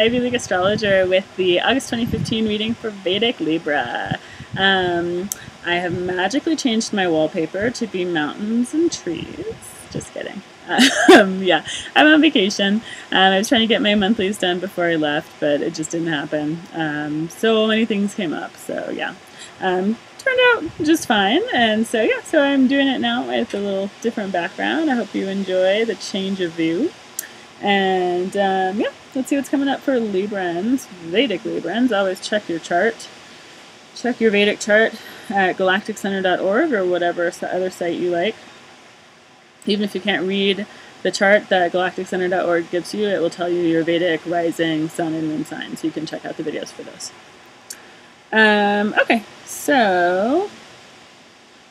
Vedic astrologer with the August 2015 reading for Vedic Libra. I have magically changed my wallpaper to be mountains and trees. Just kidding. Yeah, I'm on vacation. I was trying to get my monthlies done before I left, but it just didn't happen. So many things came up, so yeah. Turned out just fine, and so yeah, so I'm doing it now with a little different background. I hope you enjoy the change of view. And yeah, let's see what's coming up for Librans, Vedic Librans. Always check your chart. Check your Vedic chart at galacticcenter.org or whatever other site you like. Even if you can't read the chart that galacticcenter.org gives you, it will tell you your Vedic rising, sun, and moon sign, so you can check out the videos for those. Okay, so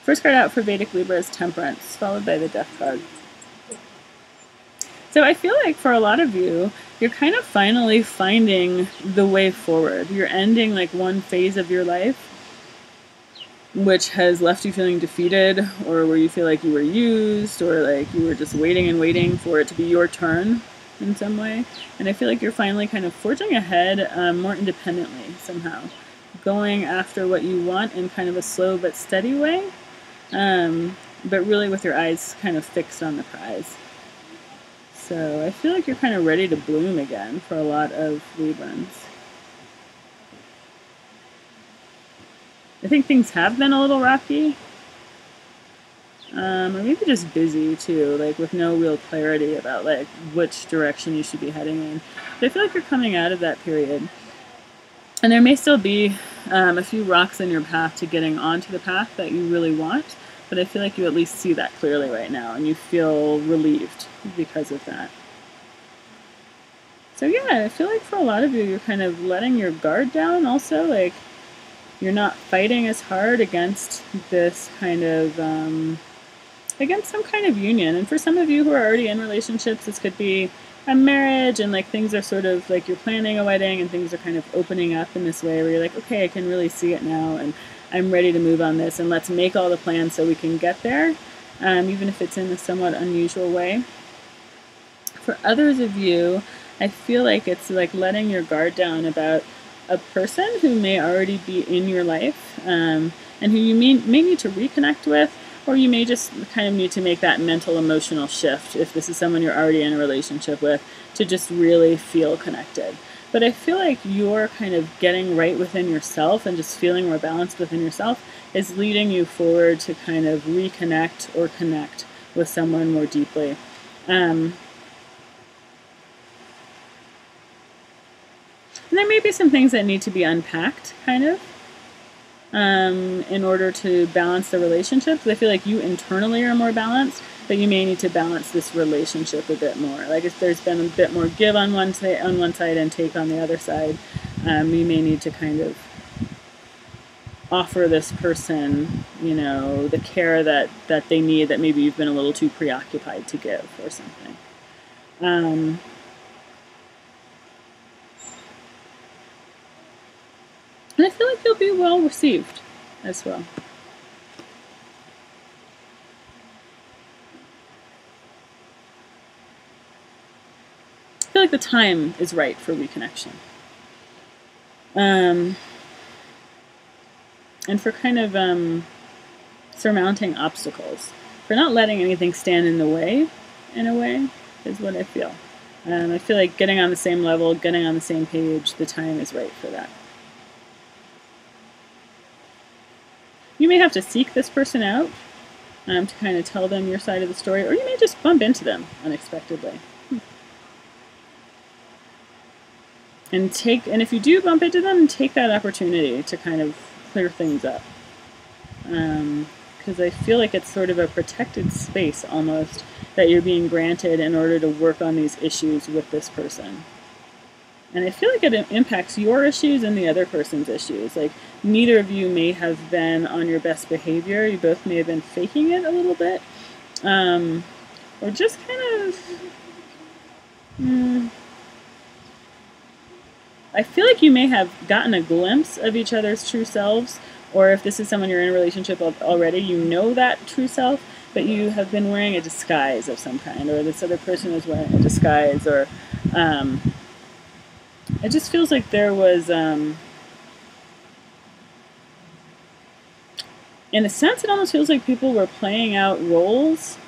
first card out for Vedic Libra is Temperance, followed by the Death card. So I feel like for a lot of you, you're kind of finally finding the way forward. You're ending like one phase of your life, which has left you feeling defeated, or where you feel like you were used, or like you were just waiting and waiting for it to be your turn in some way. And I feel like you're finally kind of forging ahead more independently somehow, going after what you want in kind of a slow but steady way, but really with your eyes kind of fixed on the prize. So I feel like you're kind of ready to bloom again for a lot of Librans. I think things have been a little rocky, or maybe just busy too, like with no real clarity about like which direction you should be heading in. But I feel like you're coming out of that period. And there may still be a few rocks in your path to getting onto the path that you really want, but I feel like you at least see that clearly right now, and you feel relieved because of that. So yeah, I feel like for a lot of you, you're kind of letting your guard down also, like you're not fighting as hard against this kind of, against some kind of union. And for some of you who are already in relationships, this could be a marriage, and like things are sort of like you're planning a wedding and things are kind of opening up in this way where you're like, okay, I can really see it now, and I'm ready to move on this, and let's make all the plans so we can get there, even if it's in a somewhat unusual way. For others of you, I feel like it's like letting your guard down about a person who may already be in your life, and who you may need to reconnect with, or you may just kind of need to make that mental, emotional shift if this is someone you're already in a relationship with, to just really feel connected. But I feel like you're kind of getting right within yourself and just feeling more balanced within yourself is leading you forward to kind of reconnect or connect with someone more deeply. And there may be some things that need to be unpacked, kind of, in order to balance the relationships. I feel like you internally are more balanced, but you may need to balance this relationship a bit more. Like if there's been a bit more give on one side and take on the other side, you may need to kind of offer this person, you know, the care that they need that maybe you've been a little too preoccupied to give or something. And I feel like you'll be well received as well. I feel like the time is right for reconnection. And for kind of surmounting obstacles. For not letting anything stand in the way, in a way, is what I feel. I feel like getting on the same level, getting on the same page, the time is right for that. You may have to seek this person out to kind of tell them your side of the story, or you may just bump into them unexpectedly. And if you do bump into them, take that opportunity to kind of clear things up. Because I feel like it's sort of a protected space almost that you're being granted in order to work on these issues with this person. And I feel like it impacts your issues and the other person's issues. Like, neither of you may have been on your best behavior. You both may have been faking it a little bit. Or just kind of... I feel like you may have gotten a glimpse of each other's true selves, or if this is someone you're in a relationship with already, you know that true self, but you have been wearing a disguise of some kind, or this other person is wearing a disguise, or it just feels like there was, in a sense, it almost feels like people were playing out roles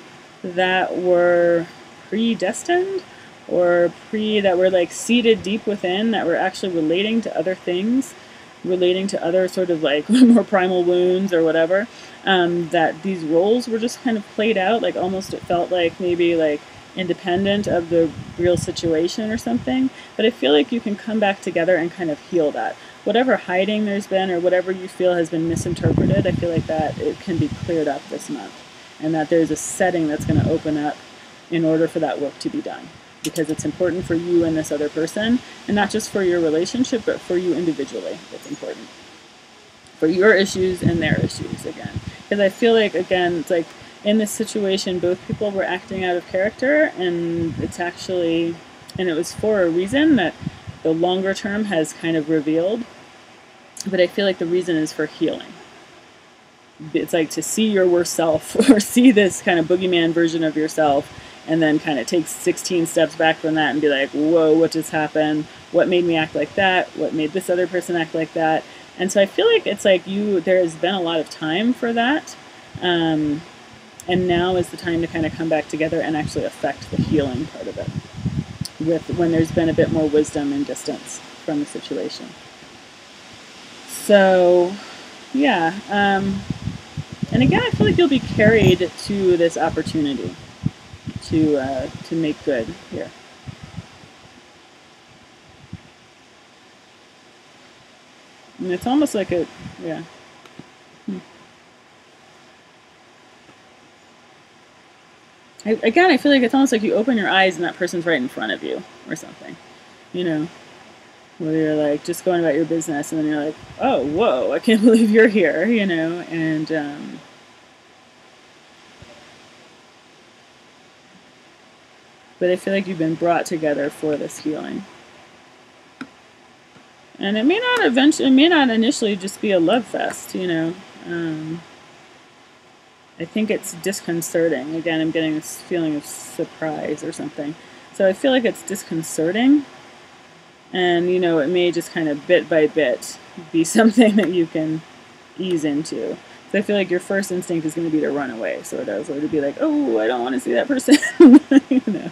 that were predestined, or that were like seated deep within, that were actually relating to other things, relating to other sort of like more primal wounds or whatever. That these roles were just kind of played out, like almost it felt like maybe like independent of the real situation or something. But I feel like you can come back together and kind of heal that. Whatever hiding there's been, or whatever you feel has been misinterpreted, I feel like that it can be cleared up this month. And that there's a setting that's going to open up in order for that work to be done. Because it's important for you and this other person, and not just for your relationship, but for you individually. It's important for your issues and their issues again. Because I feel like, again, it's like in this situation, both people were acting out of character, and it's actually, and it was for a reason that the longer term has kind of revealed. But I feel like the reason is for healing. It's like to see your worst self, or see this kind of boogeyman version of yourself, and then kind of take 16 steps back from that and be like, whoa, what just happened? What made me act like that? What made this other person act like that? And so I feel like it's like there has been a lot of time for that. And now is the time to kind of come back together and actually affect the healing part of it, when there's been a bit more wisdom and distance from the situation. So, yeah. And again, I feel like you'll be carried to this opportunity to make good here. And it's almost like a, yeah. Again, I feel like it's almost like you open your eyes and that person's right in front of you or something, you know, where you're like just going about your business, and then you're like, oh, whoa, I can't believe you're here, you know, and but I feel like you've been brought together for this healing. And it may not initially just be a love fest, you know. I think it's disconcerting. Again, I'm getting this feeling of surprise or something. So I feel like it's disconcerting. And, you know, it may just kind of bit by bit be something that you can ease into. So I feel like your first instinct is going to be to run away, sort of, or to be like, oh, I don't want to see that person. You know,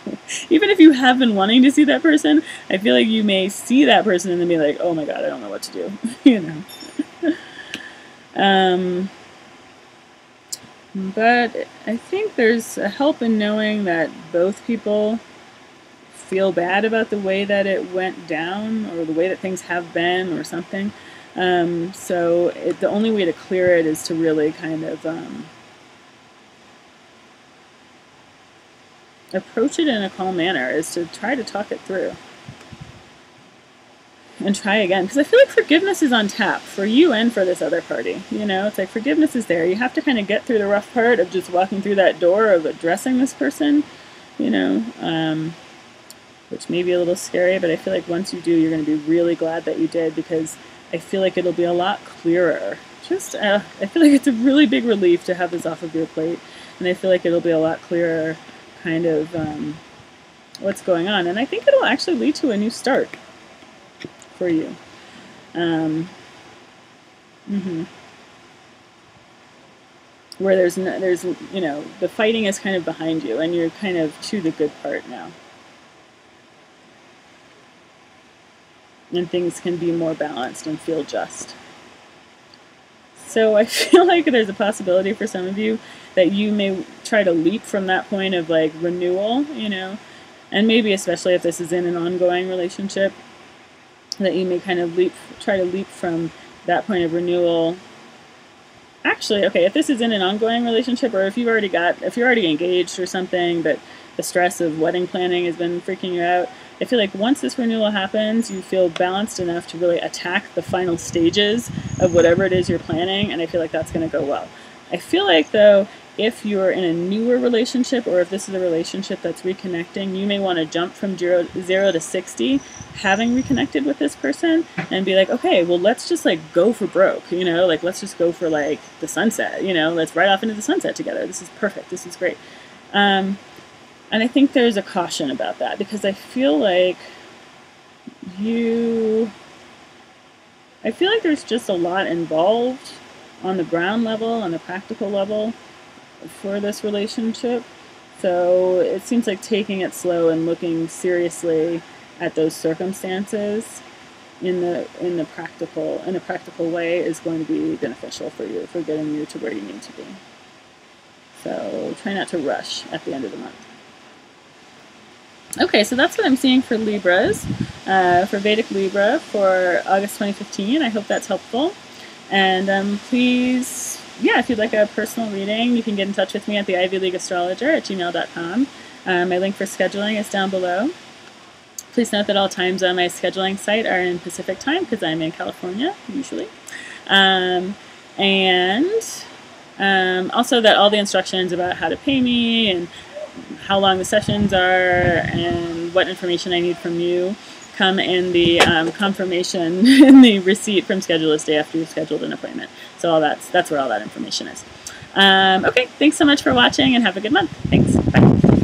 even if you have been wanting to see that person, I feel like you may see that person and then be like, oh my god, I don't know what to do. You know. But I think there's a help in knowing that both people feel bad about the way that it went down, or the way that things have been, or something. So the only way to clear it is to really kind of approach it in a calm manner, is to try to talk it through. And try again. Because I feel like forgiveness is on tap for you and for this other party. You know, it's like forgiveness is there. You have to kind of get through the rough part of just walking through that door of addressing this person, you know, which may be a little scary, but I feel like once you do, you're going to be really glad that you did, because I feel like it'll be a lot clearer. I feel like it's a really big relief to have this off of your plate, and I feel like it'll be a lot clearer kind of what's going on. And I think it'll actually lead to a new start for you. Where there's you know, the fighting is kind of behind you, and you're kind of to the good part now. And things can be more balanced and feel just. So I feel like there's a possibility for some of you that you may try to leap from that point of like renewal, you know, and maybe especially if this is in an ongoing relationship, that you may kind of try to leap from that point of renewal. Actually, okay, if this is in an ongoing relationship, or if you're already engaged or something, but the stress of wedding planning has been freaking you out, I feel like once this renewal happens, you feel balanced enough to really attack the final stages of whatever it is you're planning, and I feel like that's going to go well. I feel like, though, if you're in a newer relationship, or if this is a relationship that's reconnecting, you may want to jump from 0 to 60, having reconnected with this person, and be like, okay, well, let's just like go for broke, you know, like let's just go for like the sunset, you know, let's ride off into the sunset together. This is perfect. This is great. And I think there's a caution about that, because I feel like I feel like there's just a lot involved on the ground level, on the practical level for this relationship. So it seems like taking it slow and looking seriously at those circumstances in a practical way is going to be beneficial for you, for getting you to where you need to be. So try not to rush at the end of the month. Okay, so that's what I'm seeing for Libras, for Vedic Libra for August 2015. I hope that's helpful. And please, yeah, if you'd like a personal reading, you can get in touch with me at the ivyleagueastrologer@gmail.com. My link for scheduling is down below. Please note that all times on my scheduling site are in Pacific time because I'm in California, usually. Also that all the instructions about how to pay me and how long the sessions are and what information I need from you come in the confirmation in the receipt from Schedulist Day after you've scheduled an appointment. So that's where all that information is. Okay, thanks so much for watching and have a good month. Thanks. Bye.